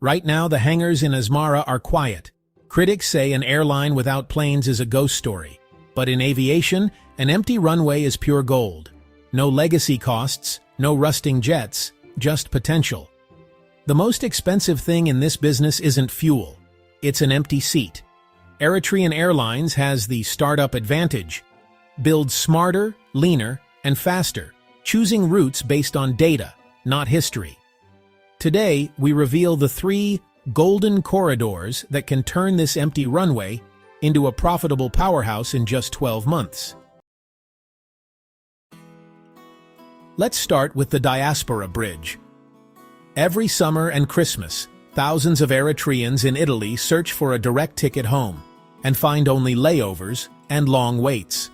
Right now, the hangars in Asmara are quiet. Critics say an airline without planes is a ghost story. But in aviation, an empty runway is pure gold. No legacy costs, no rusting jets, just potential. The most expensive thing in this business isn't fuel. It's an empty seat. Eritrean Airlines has the startup advantage. Builds smarter, leaner, and faster, choosing routes based on data, not history. Today, we reveal the 3 golden corridors that can turn this empty runway into a profitable powerhouse in just 12 months. Let's start with the Diaspora Bridge. Every summer and Christmas, thousands of Eritreans in Italy search for a direct ticket home and find only layovers and long waits.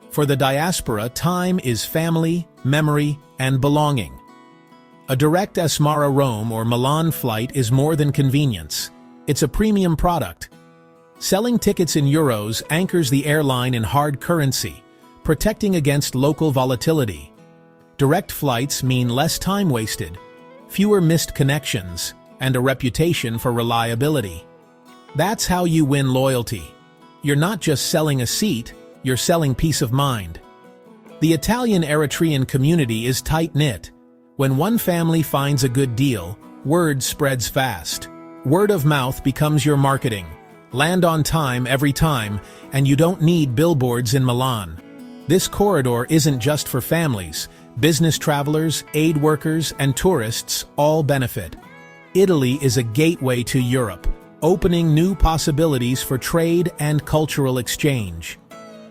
For the diaspora, time is family, memory, and belonging. A direct Asmara-Rome or Milan flight is more than convenience. It's a premium product. Selling tickets in euros anchors the airline in hard currency, protecting against local volatility. Direct flights mean less time wasted, fewer missed connections, and a reputation for reliability. That's how you win loyalty. You're not just selling a seat, you're selling peace of mind. The Italian-Eritrean community is tight-knit. When one family finds a good deal, word spreads fast. Word of mouth becomes your marketing. Land on time every time, and you don't need billboards in Milan. This corridor isn't just for families. Business travelers, aid workers, and tourists all benefit. Italy is a gateway to Europe, opening new possibilities for trade and cultural exchange.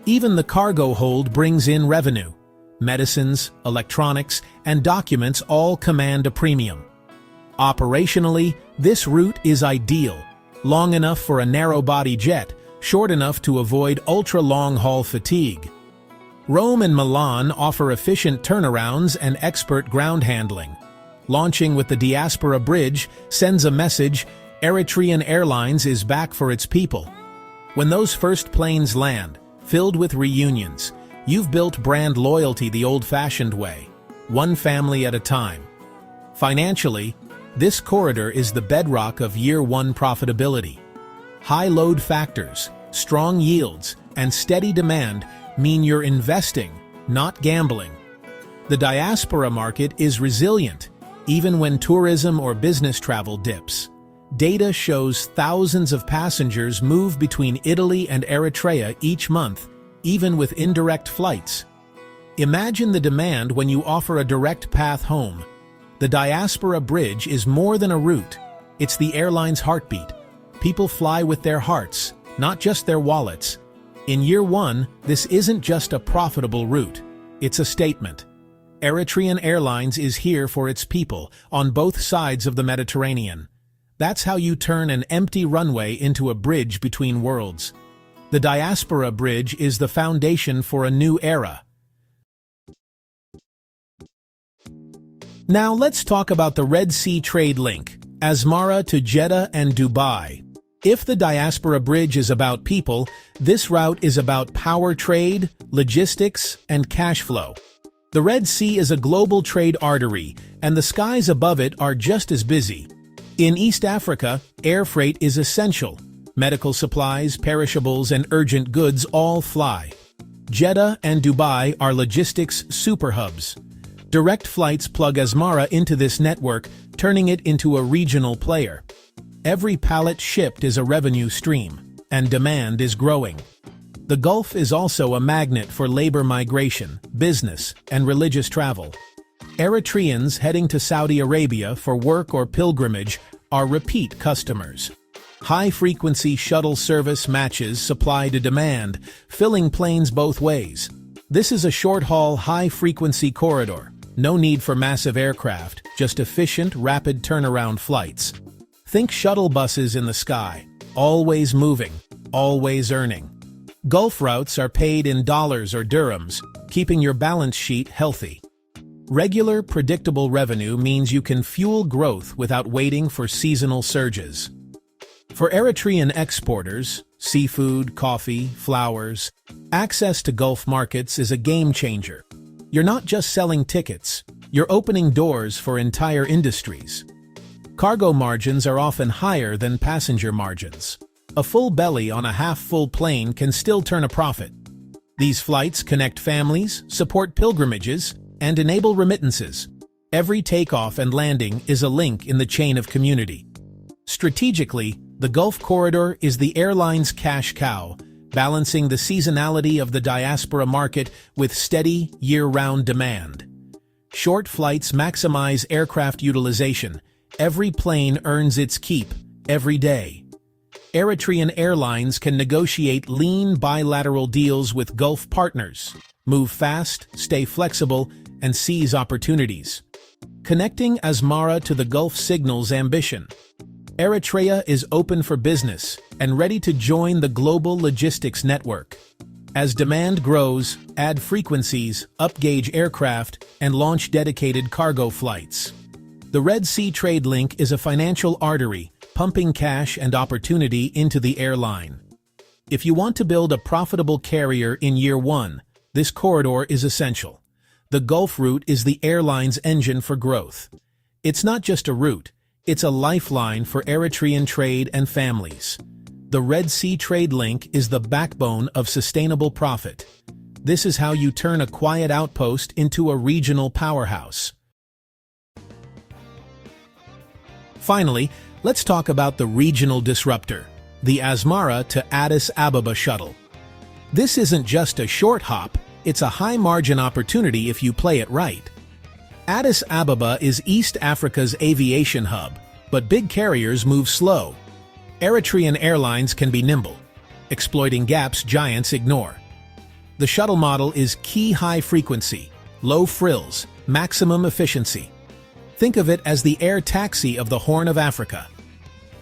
Even the cargo hold brings in revenue. Medicines, electronics, and documents all command a premium. Operationally, this route is ideal. Long enough for a narrow-body jet, short enough to avoid ultra-long-haul fatigue. Rome and Milan offer efficient turnarounds and expert ground handling. Launching with the Diaspora Bridge sends a message: Eritrean Airlines is back for its people. When those first planes land, filled with reunions, you've built brand loyalty the old-fashioned way, one family at a time. Financially, this corridor is the bedrock of year-one profitability. High load factors, strong yields, and steady demand mean you're investing, not gambling. The diaspora market is resilient, even when tourism or business travel dips. Data shows thousands of passengers move between Italy and Eritrea each month, even with indirect flights. Imagine the demand when you offer a direct path home. The Diaspora Bridge is more than a route. It's the airline's heartbeat. People fly with their hearts, not just their wallets. In year one, this isn't just a profitable route. It's a statement. Eritrean Airlines is here for its people on both sides of the Mediterranean. That's how you turn an empty runway into a bridge between worlds. The Diaspora Bridge is the foundation for a new era. Now let's talk about the Red Sea trade link, Asmara to Jeddah and Dubai. If the Diaspora Bridge is about people, this route is about power trade, logistics, and cash flow. The Red Sea is a global trade artery, and the skies above it are just as busy. In East Africa, air freight is essential. Medical supplies, perishables, and urgent goods all fly. Jeddah and Dubai are logistics superhubs. Direct flights plug Asmara into this network, turning it into a regional player. Every pallet shipped is a revenue stream, and demand is growing. The Gulf is also a magnet for labor migration, business, and religious travel. Eritreans heading to Saudi Arabia for work or pilgrimage are repeat customers. High-frequency shuttle service matches supply to demand, filling planes both ways. This is a short-haul, high-frequency corridor. No need for massive aircraft, just efficient, rapid turnaround flights. Think shuttle buses in the sky, always moving, always earning. Gulf routes are paid in dollars or dirhams, keeping your balance sheet healthy. Regular, predictable revenue means you can fuel growth without waiting for seasonal surges. For Eritrean exporters, seafood, coffee, flowers, access to Gulf markets is a game-changer. You're not just selling tickets, you're opening doors for entire industries. Cargo margins are often higher than passenger margins. A full belly on a half-full plane can still turn a profit. These flights connect families, support pilgrimages, and enable remittances. Every takeoff and landing is a link in the chain of community. Strategically, the Gulf Corridor is the airline's cash cow, balancing the seasonality of the diaspora market with steady, year-round demand. Short flights maximize aircraft utilization. Every plane earns its keep, every day. Eritrean Airlines can negotiate lean bilateral deals with Gulf partners, move fast, stay flexible, and seize opportunities. Connecting Asmara to the Gulf signals ambition. Eritrea is open for business and ready to join the global logistics network. As demand grows, add frequencies, upgauge aircraft, and launch dedicated cargo flights. The Red Sea trade link is a financial artery, pumping cash and opportunity into the airline. If you want to build a profitable carrier in year one, this corridor is essential. The Gulf route is the airline's engine for growth. It's not just a route, it's a lifeline for Eritrean trade and families. The Red Sea trade link is the backbone of sustainable profit. This is how you turn a quiet outpost into a regional powerhouse. Finally, let's talk about the regional disruptor, the Asmara to Addis Ababa shuttle. This isn't just a short hop, it's a high-margin opportunity if you play it right. Addis Ababa is East Africa's aviation hub, but big carriers move slow. Eritrean Airlines can be nimble, exploiting gaps giants ignore. The shuttle model is key high frequency, low frills, maximum efficiency. Think of it as the air taxi of the Horn of Africa.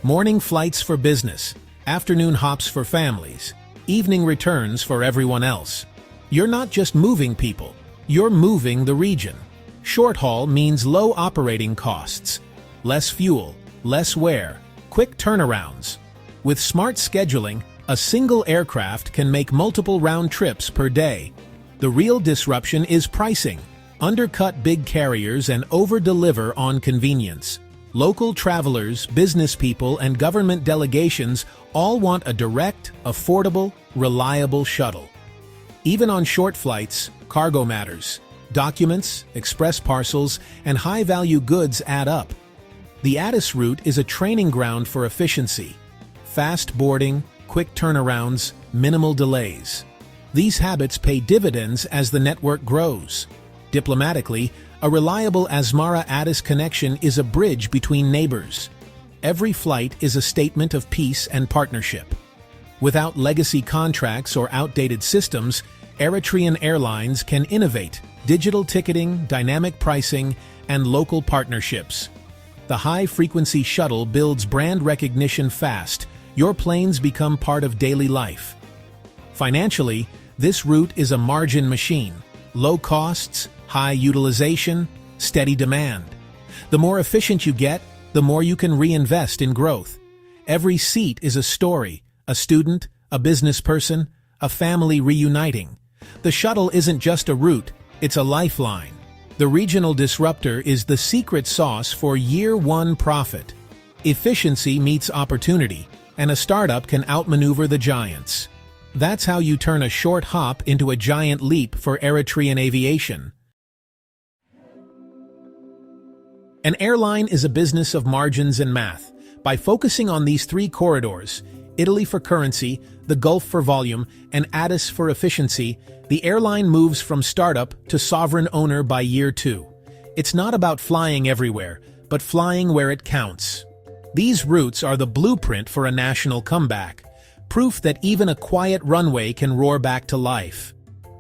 Morning flights for business, afternoon hops for families, evening returns for everyone else. You're not just moving people, you're moving the region. Short haul means low operating costs, less fuel, less wear, quick turnarounds. With smart scheduling, a single aircraft can make multiple round trips per day. The real disruption is pricing. Undercut big carriers and over-deliver on convenience. Local travelers, business people, and government delegations all want a direct, affordable, reliable shuttle. Even on short flights, cargo matters. Documents, express parcels, and high-value goods add up. The Addis route is a training ground for efficiency. Fast boarding, quick turnarounds, minimal delays. These habits pay dividends as the network grows. Diplomatically, a reliable Asmara-Addis connection is a bridge between neighbors. Every flight is a statement of peace and partnership. Without legacy contracts or outdated systems, Eritrean Airlines can innovate. Digital ticketing, dynamic pricing, and local partnerships. The high-frequency shuttle builds brand recognition fast. Your planes become part of daily life. Financially, this route is a margin machine. Low costs, high utilization, steady demand. The more efficient you get, the more you can reinvest in growth. Every seat is a story, a student, a business person, a family reuniting. The shuttle isn't just a route, it's a lifeline. The regional disruptor is the secret sauce for year one profit. Efficiency meets opportunity, and a startup can outmaneuver the giants. That's how you turn a short hop into a giant leap for Eritrean aviation. An airline is a business of margins and math. By focusing on these three corridors, Italy for currency, the Gulf for volume, and Addis for efficiency, the airline moves from startup to sovereign owner by year two. It's not about flying everywhere, but flying where it counts. These routes are the blueprint for a national comeback, proof that even a quiet runway can roar back to life.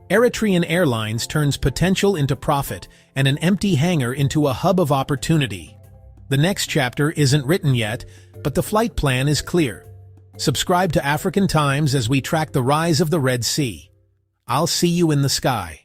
Eritrean Airlines turns potential into profit and an empty hangar into a hub of opportunity. The next chapter isn't written yet, but the flight plan is clear. Subscribe to African Times as we track the rise of the Red Sea. I'll see you in the sky.